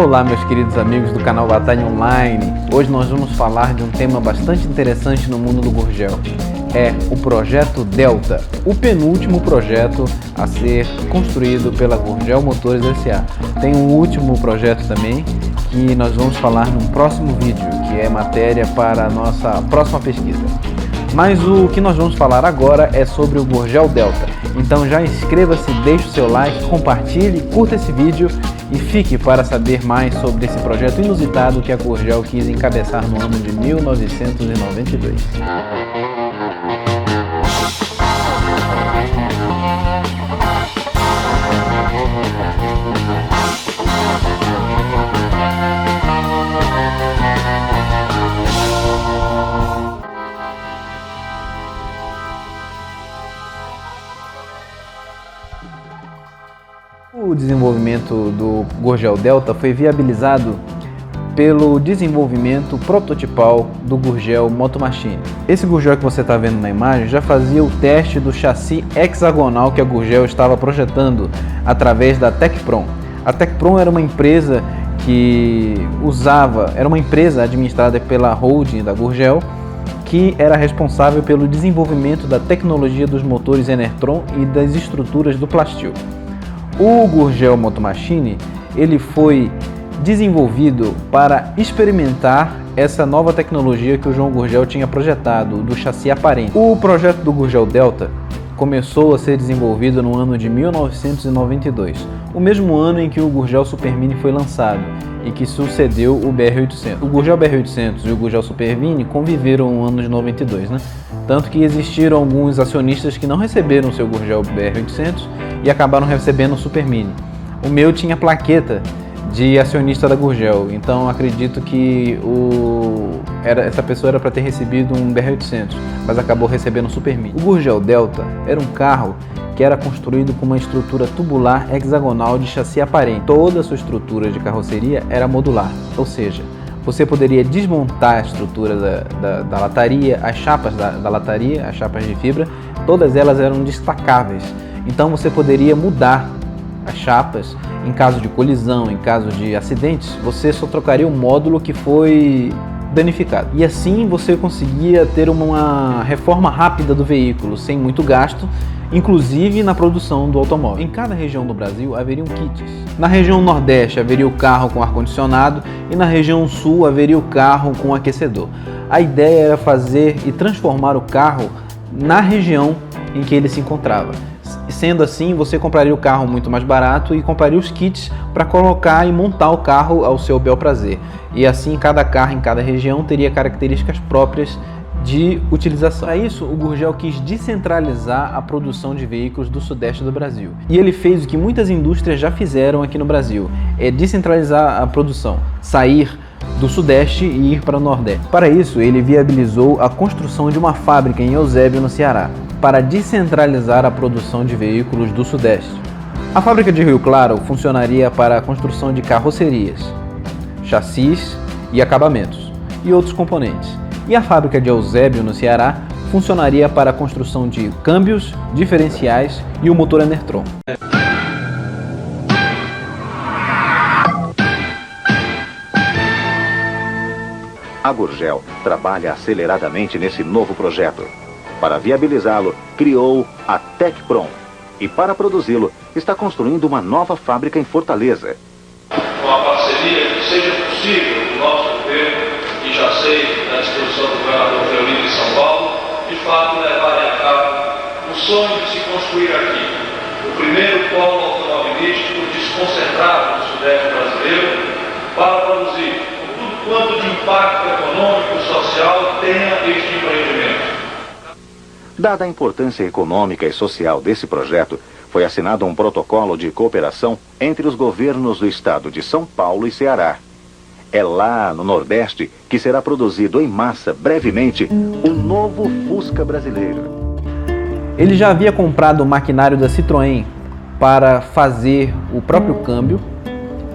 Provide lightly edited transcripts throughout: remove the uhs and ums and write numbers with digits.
Olá, meus queridos amigos do canal Batalha Online. Hoje nós vamos falar de um tema bastante interessante no mundo do Gurgel. É o Projeto Delta, o penúltimo projeto a ser construído pela Gurgel Motores S.A. Tem um último projeto também que nós vamos falar num próximo vídeo, que é matéria para a nossa próxima pesquisa. Mas o que nós vamos falar agora é sobre o Gurgel Delta. Então já inscreva-se, deixe o seu like, compartilhe, curta esse vídeo e fique para saber mais sobre esse projeto inusitado que a Gurgel quis encabeçar no ano de 1992. O desenvolvimento do Gurgel Delta foi viabilizado pelo desenvolvimento prototipal do Gurgel Motomachine. Esse Gurgel que você está vendo na imagem já fazia o teste do chassi hexagonal que a Gurgel estava projetando através da Tecprom. A Tecprom era uma empresa era uma empresa administrada pela holding da Gurgel, que era responsável pelo desenvolvimento da tecnologia dos motores Enertron e das estruturas do Plastil. O Gurgel Motomachine ele foi desenvolvido para experimentar essa nova tecnologia que o João Gurgel tinha projetado, do chassi aparente. O projeto do Gurgel Delta começou a ser desenvolvido no ano de 1992, o mesmo ano em que o Gurgel Supermini foi lançado e que sucedeu o BR-800. O Gurgel BR-800 e o Gurgel Supermini conviveram no ano de 92, né? Tanto que existiram alguns acionistas que não receberam seu Gurgel BR-800 e acabaram recebendo o Supermini. O meu tinha plaqueta de acionista da Gurgel, então acredito que essa pessoa era para ter recebido um BR-800, mas acabou recebendo o Supermini. O Gurgel Delta era um carro que era construído com uma estrutura tubular hexagonal de chassi aparente. Toda a sua estrutura de carroceria era modular, ou seja, você poderia desmontar a estrutura da lataria, as chapas da lataria, as chapas de fibra, todas elas eram destacáveis. Então você poderia mudar as chapas em caso de colisão, em caso de acidentes, você só trocaria o módulo que foi danificado. E assim você conseguia ter uma reforma rápida do veículo, sem muito gasto, inclusive na produção do automóvel. Em cada região do Brasil haveriam kits. Na região Nordeste haveria o carro com ar-condicionado e na região Sul haveria o carro com aquecedor. A ideia era fazer e transformar o carro na região em que ele se encontrava. Sendo assim, você compraria o carro muito mais barato e compraria os kits para colocar e montar o carro ao seu bel prazer. E assim, cada carro em cada região teria características próprias de utilização. Para isso, o Gurgel quis descentralizar a produção de veículos do sudeste do Brasil. E ele fez o que muitas indústrias já fizeram aqui no Brasil, é descentralizar a produção, sair do sudeste e ir para o nordeste. Para isso, ele viabilizou a construção de uma fábrica em Eusébio, no Ceará, para descentralizar a produção de veículos do sudeste. A fábrica de Rio Claro funcionaria para a construção de carrocerias, chassis e acabamentos, e outros componentes. E a fábrica de Eusébio, no Ceará, funcionaria para a construção de câmbios, diferenciais e o motor Enertron. A Gurgel trabalha aceleradamente nesse novo projeto. Para viabilizá-lo, criou a Tecprom e, para produzi-lo, está construindo uma nova fábrica em Fortaleza. Com a parceria que seja possível do nosso governo, e já sei da disposição do governador Fleury de São Paulo, de fato levarem a cabo o sonho de se construir aqui o primeiro polo automobilístico desconcentrado no sudeste brasileiro para produzir tudo quanto de impacto econômico e social tenha este empreendimento. Dada a importância econômica e social desse projeto, foi assinado um protocolo de cooperação entre os governos do estado de São Paulo e Ceará. É lá no Nordeste que será produzido em massa, brevemente, o novo Fusca brasileiro. Ele já havia comprado o maquinário da Citroën para fazer o próprio câmbio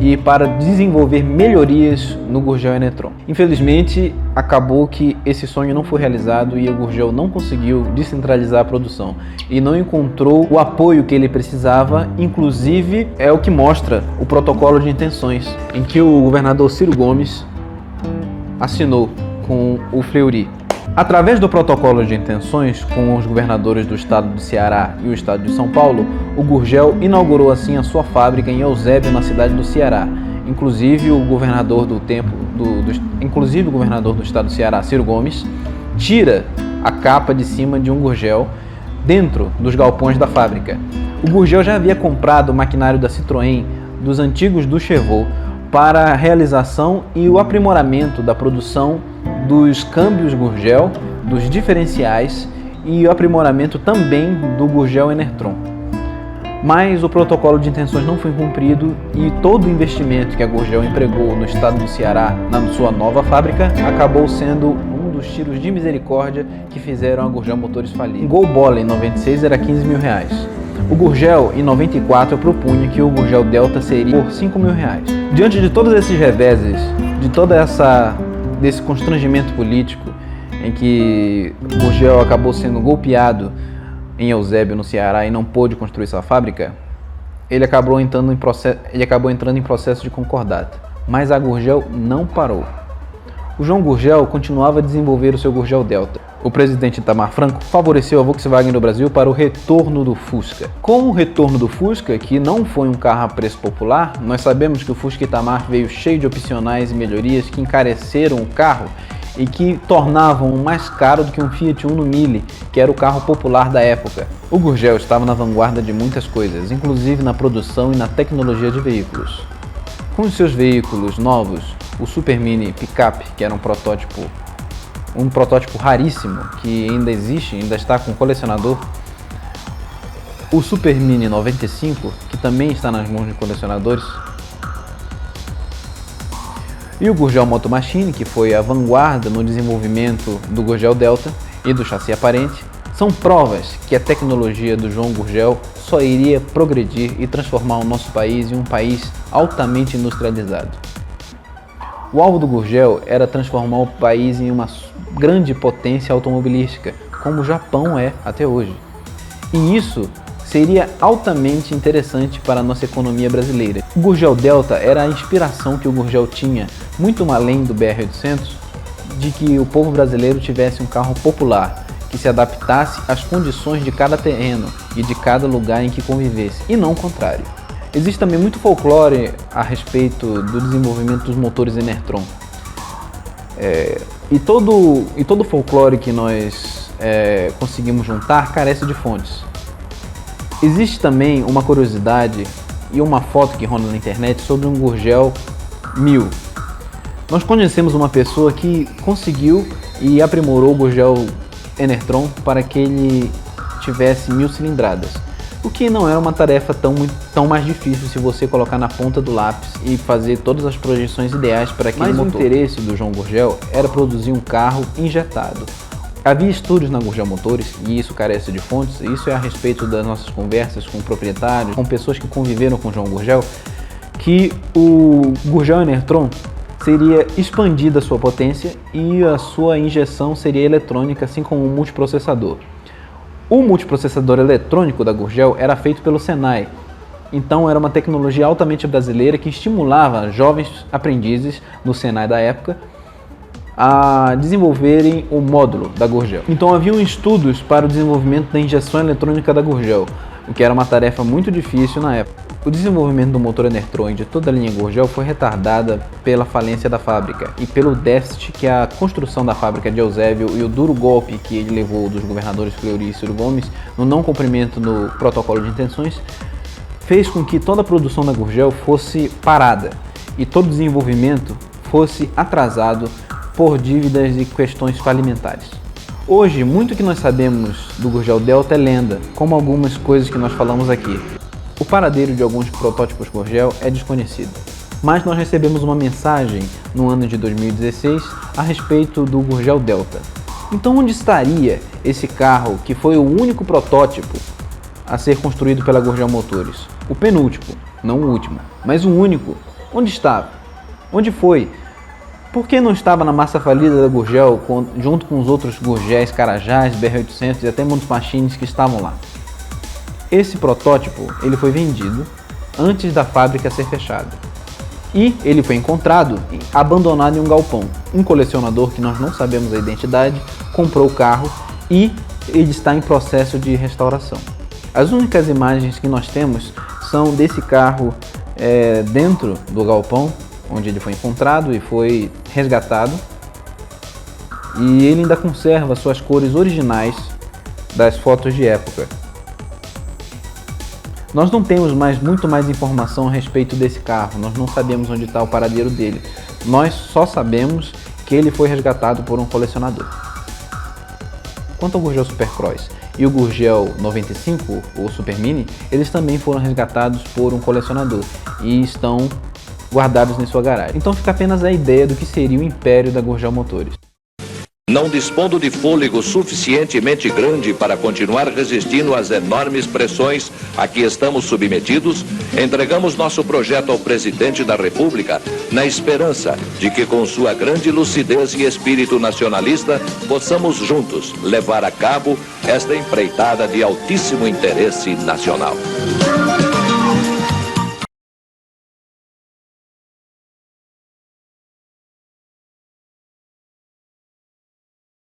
e para desenvolver melhorias no Gurgel Enertron. Infelizmente, acabou que esse sonho não foi realizado e o Gurgel não conseguiu descentralizar a produção e não encontrou o apoio que ele precisava, inclusive é o que mostra o protocolo de intenções, em que o governador Ciro Gomes assinou com o Fleury. Através do protocolo de intenções com os governadores do estado do Ceará e o estado de São Paulo, o Gurgel inaugurou assim a sua fábrica em Eusébio, na cidade do Ceará. Inclusive o governador do estado do Ceará, Ciro Gomes, tira a capa de cima de um Gurgel dentro dos galpões da fábrica. O Gurgel já havia comprado o maquinário da Citroën dos antigos do Chevaux para a realização e o aprimoramento da produção dos câmbios Gurgel, dos diferenciais e o aprimoramento também do Gurgel Enertron. Mas o protocolo de intenções não foi cumprido e todo o investimento que a Gurgel empregou no estado do Ceará na sua nova fábrica acabou sendo um dos tiros de misericórdia que fizeram a Gurgel Motores falir. Um Gol Bola em 96 era R$15 mil. O Gurgel, em 94, propunha que o Gurgel Delta seria por R$5 mil. Diante de todos esses reveses, de desse constrangimento político, em que o Gurgel acabou sendo golpeado em Eusébio, no Ceará, e não pôde construir sua fábrica, ele acabou entrando em processo de concordata. Mas a Gurgel não parou. O João Gurgel continuava a desenvolver o seu Gurgel Delta. O presidente Itamar Franco favoreceu a Volkswagen no Brasil para o retorno do Fusca. Com o retorno do Fusca, que não foi um carro a preço popular, nós sabemos que o Fusca Itamar veio cheio de opcionais e melhorias que encareceram o carro e que tornavam mais caro do que um Fiat Uno Mille, que era o carro popular da época. O Gurgel estava na vanguarda de muitas coisas, inclusive na produção e na tecnologia de veículos. Com os seus veículos novos, o Super Mini Pickup, que era um protótipo raríssimo, que ainda existe, ainda está com colecionador, o Super Mini 95, que também está nas mãos de colecionadores, e o Gurgel Moto Machine, que foi a vanguarda no desenvolvimento do Gurgel Delta e do chassi aparente, são provas que a tecnologia do João Gurgel só iria progredir e transformar o nosso país em um país altamente industrializado. O alvo do Gurgel era transformar o país em uma grande potência automobilística, como o Japão é até hoje. E isso seria altamente interessante para a nossa economia brasileira. O Gurgel Delta era a inspiração que o Gurgel tinha, muito além do BR-800, de que o povo brasileiro tivesse um carro popular, que se adaptasse às condições de cada terreno e de cada lugar em que convivesse, e não o contrário. Existe também muito folclore a respeito do desenvolvimento dos motores Enertron. E todo folclore que nós conseguimos juntar carece de fontes. Existe também uma curiosidade e uma foto que ronda na internet sobre um Gurgel 1000. Nós conhecemos uma pessoa que conseguiu e aprimorou o Gurgel Enertron para que ele tivesse 1000 cilindradas. O que não era uma tarefa tão mais difícil se você colocar na ponta do lápis e fazer todas as projeções ideais para aquele motor. Mas o interesse do João Gurgel era produzir um carro injetado. Havia estudos na Gurgel Motores, e isso carece de fontes, isso é a respeito das nossas conversas com proprietários, com pessoas que conviveram com o João Gurgel, que o Gurgel Enertron seria expandida a sua potência e a sua injeção seria eletrônica, assim como o multiprocessador. O multiprocessador eletrônico da Gurgel era feito pelo Senai, então era uma tecnologia altamente brasileira que estimulava jovens aprendizes no Senai da época a desenvolverem o módulo da Gurgel. Então haviam estudos para o desenvolvimento da injeção eletrônica da Gurgel, o que era uma tarefa muito difícil na época. O desenvolvimento do motor Enertron e de toda a linha Gurgel foi retardada pela falência da fábrica e pelo déficit que a construção da fábrica de Eusébio e o duro golpe que ele levou dos governadores Fleury e Ciro Gomes no não cumprimento do protocolo de intenções fez com que toda a produção da Gurgel fosse parada e todo o desenvolvimento fosse atrasado por dívidas e questões falimentares. Hoje, muito que nós sabemos do Gurgel Delta é lenda, como algumas coisas que nós falamos aqui. O paradeiro de alguns protótipos Gurgel é desconhecido, mas nós recebemos uma mensagem no ano de 2016 a respeito do Gurgel Delta. Então onde estaria esse carro que foi o único protótipo a ser construído pela Gurgel Motores? O penúltimo, não o último, mas o único Onde estava? Onde foi? Por que não estava na massa falida da Gurgel junto com os outros Gurgéis, Carajás, BR-800 e até muitos machines que estavam lá? Esse protótipo ele foi vendido antes da fábrica ser fechada. E ele foi encontrado abandonado em um galpão. Um colecionador, que nós não sabemos a identidade, comprou o carro e ele está em processo de restauração. As únicas imagens que nós temos são desse carro dentro do galpão, onde ele foi encontrado e foi resgatado. E ele ainda conserva suas cores originais das fotos de época. Nós não temos muito mais informação a respeito desse carro, nós não sabemos onde está o paradeiro dele. Nós só sabemos que ele foi resgatado por um colecionador. Quanto ao Gurgel Supercross e o Gurgel 95, o Super Mini, eles também foram resgatados por um colecionador e estão guardados em sua garagem. Então fica apenas a ideia do que seria o império da Gurgel Motores. Não dispondo de fôlego suficientemente grande para continuar resistindo às enormes pressões a que estamos submetidos, entregamos nosso projeto ao presidente da República na esperança de que, com sua grande lucidez e espírito nacionalista, possamos juntos levar a cabo esta empreitada de altíssimo interesse nacional.